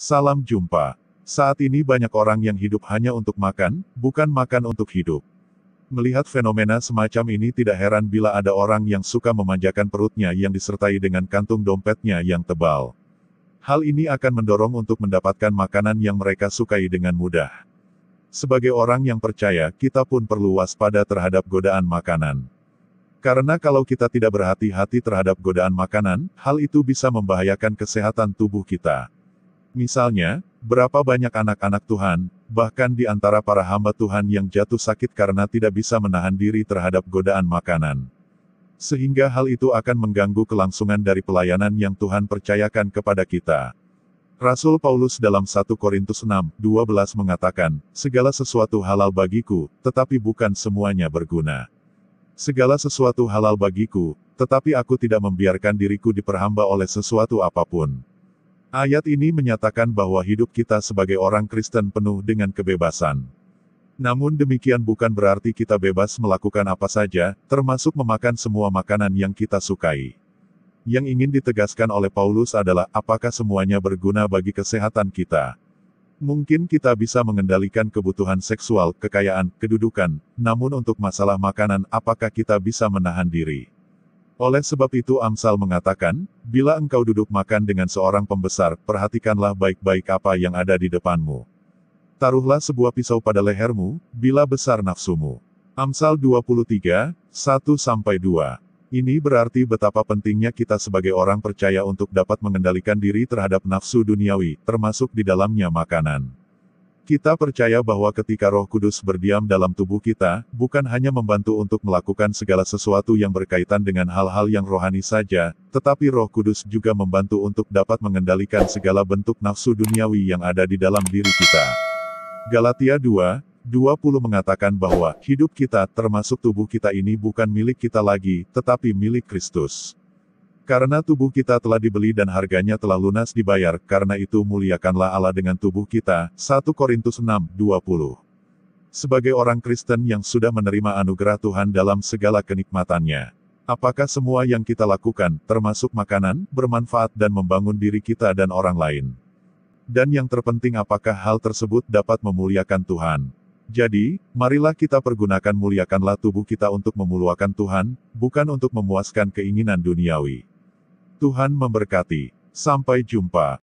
Salam jumpa. Saat ini banyak orang yang hidup hanya untuk makan, bukan makan untuk hidup. Melihat fenomena semacam ini tidak heran bila ada orang yang suka memanjakan perutnya yang disertai dengan kantung dompetnya yang tebal. Hal ini akan mendorong untuk mendapatkan makanan yang mereka sukai dengan mudah. Sebagai orang yang percaya, kita pun perlu waspada terhadap godaan makanan. Karena kalau kita tidak berhati-hati terhadap godaan makanan, hal itu bisa membahayakan kesehatan tubuh kita. Misalnya, berapa banyak anak-anak Tuhan, bahkan di antara para hamba Tuhan yang jatuh sakit karena tidak bisa menahan diri terhadap godaan makanan. Sehingga hal itu akan mengganggu kelangsungan dari pelayanan yang Tuhan percayakan kepada kita. Rasul Paulus dalam 1 Korintus 6:12 mengatakan, "Segala sesuatu halal bagiku, tetapi bukan semuanya berguna. Segala sesuatu halal bagiku, tetapi aku tidak membiarkan diriku diperhamba oleh sesuatu apapun." Ayat ini menyatakan bahwa hidup kita sebagai orang Kristen penuh dengan kebebasan. Namun demikian bukan berarti kita bebas melakukan apa saja, termasuk memakan semua makanan yang kita sukai. Yang ingin ditegaskan oleh Paulus adalah apakah semuanya berguna bagi kesehatan kita. Mungkin kita bisa mengendalikan kebutuhan seksual, kekayaan, kedudukan, namun untuk masalah makanan apakah kita bisa menahan diri? Oleh sebab itu Amsal mengatakan, bila engkau duduk makan dengan seorang pembesar, perhatikanlah baik-baik apa yang ada di depanmu. Taruhlah sebuah pisau pada lehermu, bila besar nafsumu. Amsal 23, 1-2. Ini berarti betapa pentingnya kita sebagai orang percaya untuk dapat mengendalikan diri terhadap nafsu duniawi, termasuk di dalamnya makanan. Kita percaya bahwa ketika Roh Kudus berdiam dalam tubuh kita, bukan hanya membantu untuk melakukan segala sesuatu yang berkaitan dengan hal-hal yang rohani saja, tetapi Roh Kudus juga membantu untuk dapat mengendalikan segala bentuk nafsu duniawi yang ada di dalam diri kita. Galatia 2:20 mengatakan bahwa hidup kita, termasuk tubuh kita ini bukan milik kita lagi, tetapi milik Kristus. Karena tubuh kita telah dibeli dan harganya telah lunas dibayar, karena itu muliakanlah Allah dengan tubuh kita. 1 Korintus 6:20. Sebagai orang Kristen yang sudah menerima anugerah Tuhan dalam segala kenikmatannya, apakah semua yang kita lakukan, termasuk makanan, bermanfaat dan membangun diri kita dan orang lain? Dan yang terpenting apakah hal tersebut dapat memuliakan Tuhan? Jadi, marilah kita pergunakan muliakanlah tubuh kita untuk memuliakan Tuhan, bukan untuk memuaskan keinginan duniawi. Tuhan memberkati. Sampai jumpa.